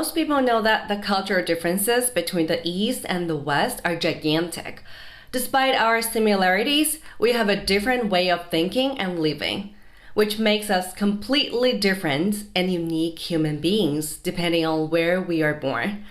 Most people know that the cultural differences between the East and the West are gigantic. Despite our similarities, we have a different way of thinking and living, which makes us completely different and unique human beings depending on where we are born.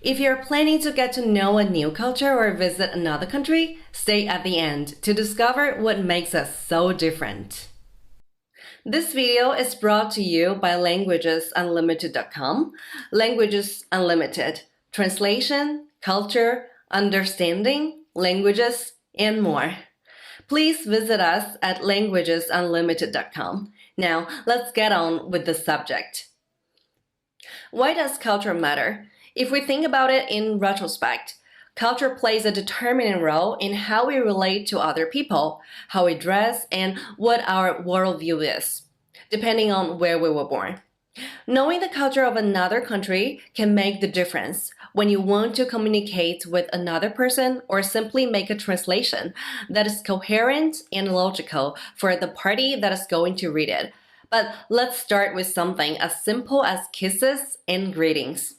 If you're planning to get to know a new culture or visit another country, stay at the end to discover what makes us so different. This video is brought to you by languagesunlimited.com. Languages Unlimited. Translation, culture, understanding, languages, and more. Please visit us at languagesunlimited.com. Now, let's get on with the subject. Why does culture matter? If we think about it in retrospect, culture plays a determining role in how we relate to other people, how we dress, and what our worldview is, depending on where we were born. Knowing the culture of another country can make the difference when you want to communicate with another person or simply make a translation that is coherent and logical for the party that is going to read it. But let's start with something as simple as kisses and greetings.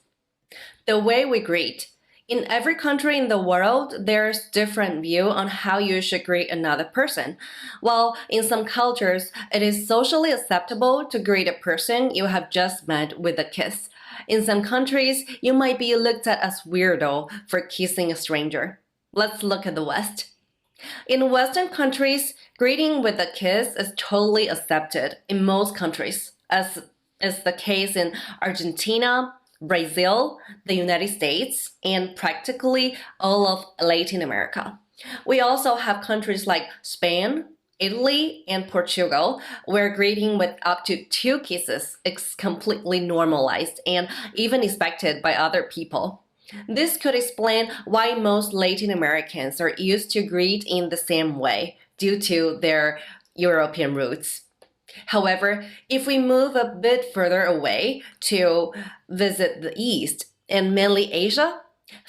The way we greet. In every country in the world, there's different view on how you should greet another person. While in some cultures, it is socially acceptable to greet a person you have just met with a kiss. In some countries, you might be looked at as weirdo for kissing a stranger. Let's look at the West. In Western countries, greeting with a kiss is totally accepted in most countries, as is the case in Argentina, Brazil, the United States, and practically all of Latin America. We also have countries like Spain, Italy, and Portugal, where greeting with up to 2 kisses is completely normalized and even expected by other people. This could explain why most Latin Americans are used to greet in the same way due to their European roots. However, if we move a bit further away to visit the East and mainly Asia,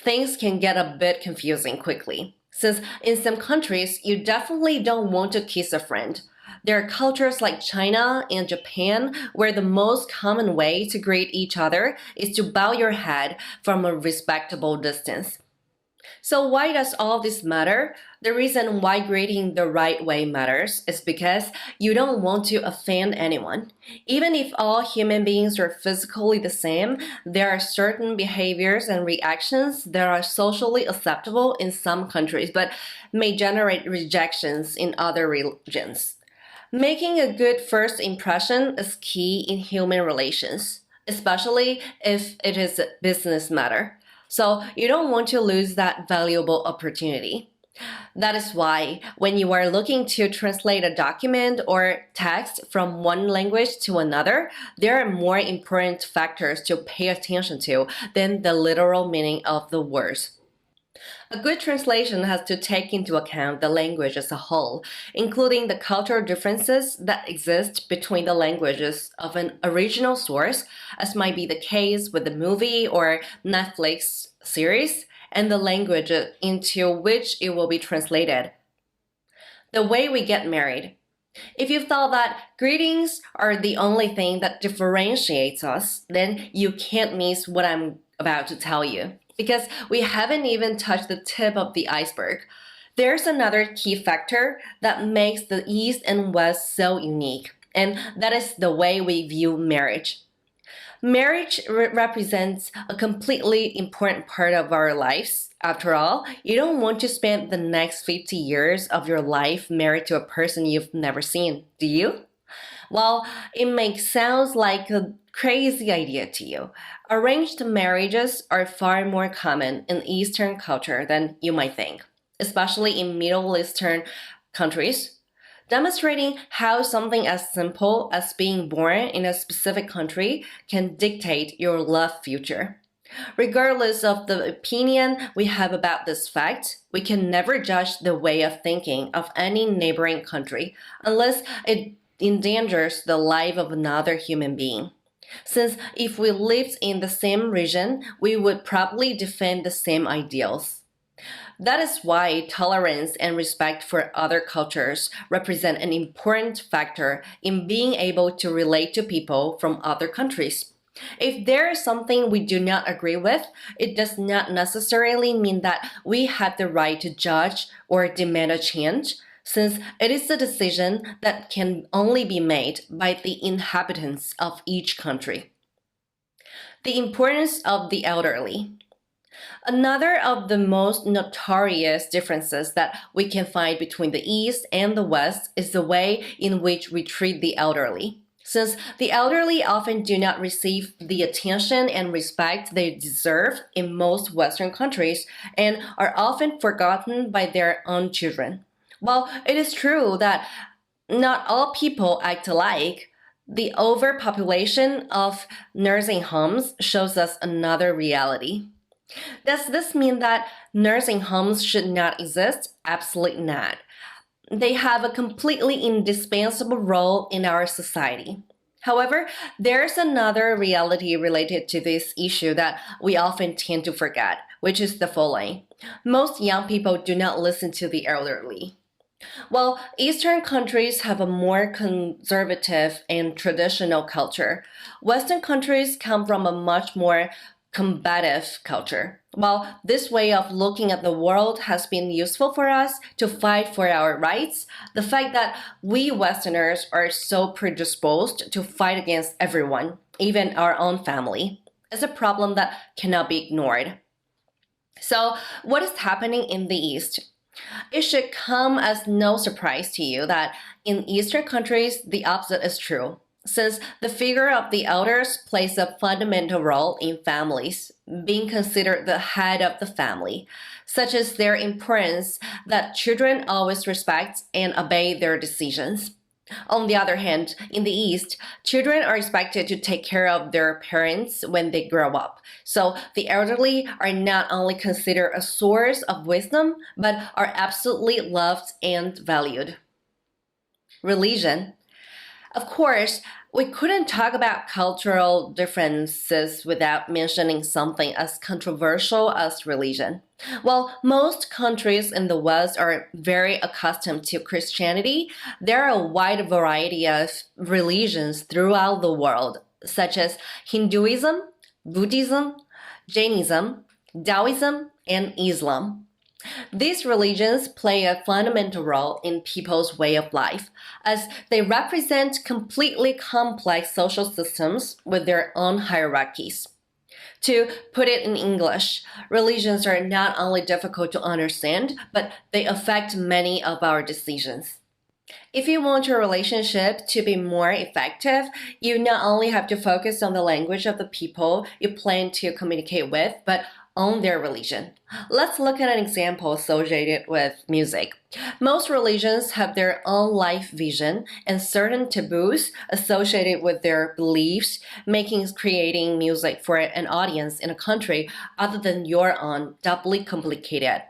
things can get a bit confusing quickly. Since in some countries, you definitely don't want to kiss a friend. There are cultures like China and Japan where the most common way to greet each other is to bow your head from a respectable distance. So why does all this matter? The reason why greeting the right way matters is because you don't want to offend anyone. Even if all human beings are physically the same, there are certain behaviors and reactions that are socially acceptable in some countries but may generate rejections in other regions. Making a good first impression is key in human relations, especially if it is a business matter. So you don't want to lose that valuable opportunity. That is why when you are looking to translate a document or text from one language to another, there are more important factors to pay attention to than the literal meaning of the words. A good translation has to take into account the language as a whole, including the cultural differences that exist between the languages of an original source, as might be the case with the movie or Netflix series, and the language into which it will be translated. The way we get married. If you thought that greetings are the only thing that differentiates us, then you can't miss what I'm about to tell you, because we haven't even touched the tip of the iceberg. There's another key factor that makes the East and West so unique, and that is the way we view marriage. Marriage represents a completely important part of our lives. After all, you don't want to spend the next 50 years of your life married to a person you've never seen, do you? Well, it may sound like a crazy idea to you. Arranged marriages are far more common in Eastern culture than you might think, especially in Middle Eastern countries, demonstrating how something as simple as being born in a specific country can dictate your love future. Regardless of the opinion we have about this fact, we can never judge the way of thinking of any neighboring country unless it endangers the life of another human being. Since if we lived in the same region, we would probably defend the same ideals. That is why tolerance and respect for other cultures represent an important factor in being able to relate to people from other countries. If there is something we do not agree with, it does not necessarily mean that we have the right to judge or demand a change, since it is a decision that can only be made by the inhabitants of each country. The importance of the elderly. Another of the most notorious differences that we can find between the East and the West is the way in which we treat the elderly. Since the elderly often do not receive the attention and respect they deserve in most Western countries and are often forgotten by their own children. While it is true that not all people act alike, the overpopulation of nursing homes shows us another reality. Does this mean that nursing homes should not exist? Absolutely not. They have a completely indispensable role in our society. However, there's another reality related to this issue that we often tend to forget, which is the following. Most young people do not listen to the elderly. While Eastern countries have a more conservative and traditional culture, Western countries come from a much more combative culture. While this way of looking at the world has been useful for us to fight for our rights, the fact that we Westerners are so predisposed to fight against everyone, even our own family, is a problem that cannot be ignored. So, what is happening in the East? It should come as no surprise to you that in Eastern countries, the opposite is true, since the figure of the elders plays a fundamental role in families, being considered the head of the family, such as their importance that children always respect and obey their decisions. On the other hand, in the East, children are expected to take care of their parents when they grow up. So the elderly are not only considered a source of wisdom, but are absolutely loved and valued. Religion. Of course, we couldn't talk about cultural differences without mentioning something as controversial as religion. While most countries in the West are very accustomed to Christianity, there are a wide variety of religions throughout the world, such as Hinduism, Buddhism, Jainism, Taoism, and Islam. These religions play a fundamental role in people's way of life, as they represent completely complex social systems with their own hierarchies. To put it in English, religions are not only difficult to understand, but they affect many of our decisions. If you want your relationship to be more effective, you not only have to focus on the language of the people you plan to communicate with, but on their religion. Let's look at an example associated with music. Most religions have their own life vision and certain taboos associated with their beliefs, making creating music for an audience in a country other than your own doubly complicated.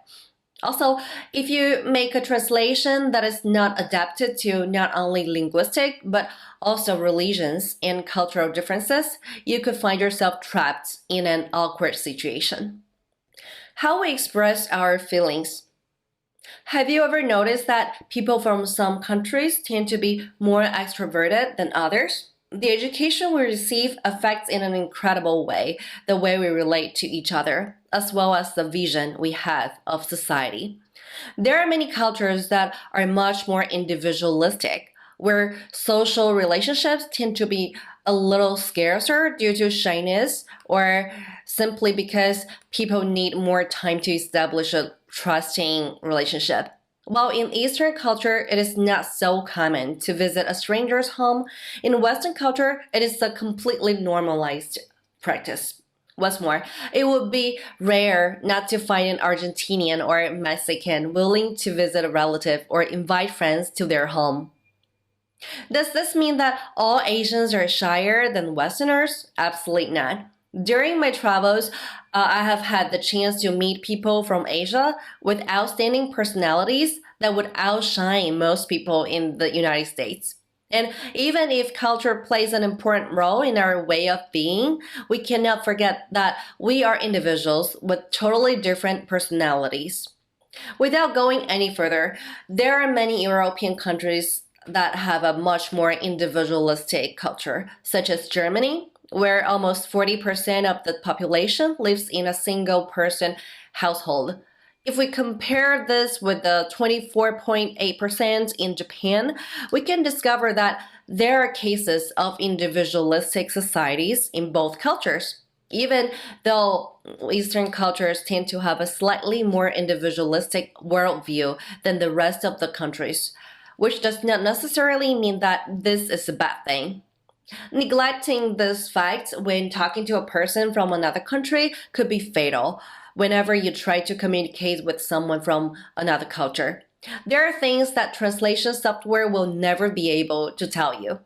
Also, if you make a translation that is not adapted to not only linguistic but also religions and cultural differences, you could find yourself trapped in an awkward situation. How we express our feelings. Have you ever noticed that people from some countries tend to be more extroverted than others? The education we receive affects in an incredible way the way we relate to each other, as well as the vision we have of society. There are many cultures that are much more individualistic, where social relationships tend to be a little scarcer due to shyness or simply because people need more time to establish a trusting relationship. While in Eastern culture, it is not so common to visit a stranger's home, in Western culture, it is a completely normalized practice. What's more, it would be rare not to find an Argentinian or Mexican willing to visit a relative or invite friends to their home. Does this mean that all Asians are shyer than Westerners? Absolutely not. During my travels, I have had the chance to meet people from Asia with outstanding personalities that would outshine most people in the United States. And even if culture plays an important role in our way of being, we cannot forget that we are individuals with totally different personalities. Without going any further, there are many European countries that have a much more individualistic culture, such as Germany, where almost 40% of the population lives in a single-person household. If we compare this with the 24.8% in Japan, we can discover that there are cases of individualistic societies in both cultures. Even though Eastern cultures tend to have a slightly more individualistic worldview than the rest of the countries, which does not necessarily mean that this is a bad thing. Neglecting this fact when talking to a person from another country could be fatal whenever you try to communicate with someone from another culture. There are things that translation software will never be able to tell you.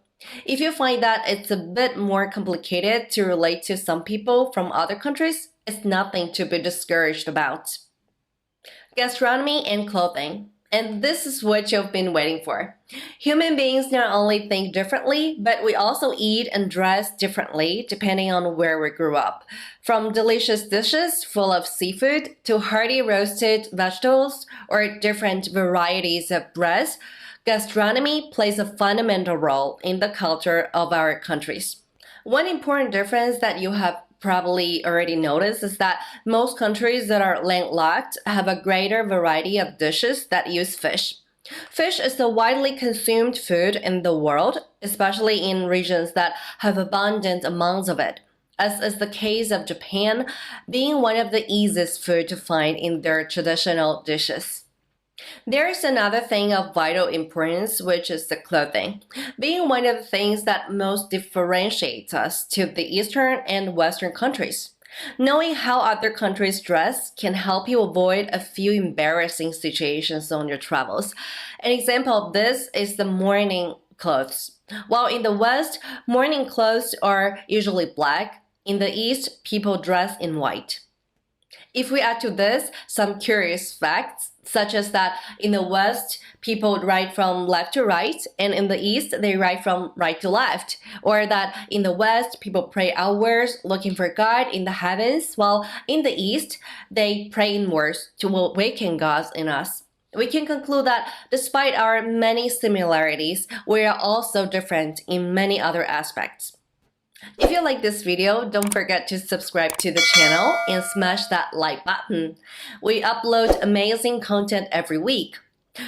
If you find that it's a bit more complicated to relate to some people from other countries, it's nothing to be discouraged about. Gastronomy and clothing. And this is what you've been waiting for. Human beings not only think differently, but we also eat and dress differently depending on where we grew up. From delicious dishes full of seafood to hearty roasted vegetables or different varieties of breads, gastronomy plays a fundamental role in the culture of our countries. One important difference that you have probably already noticed is that most countries that are landlocked have a greater variety of dishes that use fish. Fish is a widely consumed food in the world, especially in regions that have abundant amounts of it, as is the case of Japan being one of the easiest food to find in their traditional dishes. There is another thing of vital importance, which is the clothing, being one of the things that most differentiates us to the Eastern and Western countries. Knowing how other countries dress can help you avoid a few embarrassing situations on your travels. An example of this is the morning clothes. While in the West, morning clothes are usually black, in the East, people dress in white. If we add to this some curious facts, such as that in the West, people write from left to right, and in the East, they write from right to left. Or that in the West, people pray outwards, looking for God in the heavens, while in the East, they pray inwards to awaken God in us. We can conclude that despite our many similarities, we are also different in many other aspects. If you like this video, don't forget to subscribe to the channel and smash that like button. We upload amazing content every week.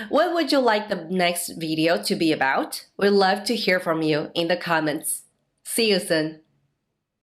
What would you like the next video to be about? We'd love to hear from you in the comments. See you soon.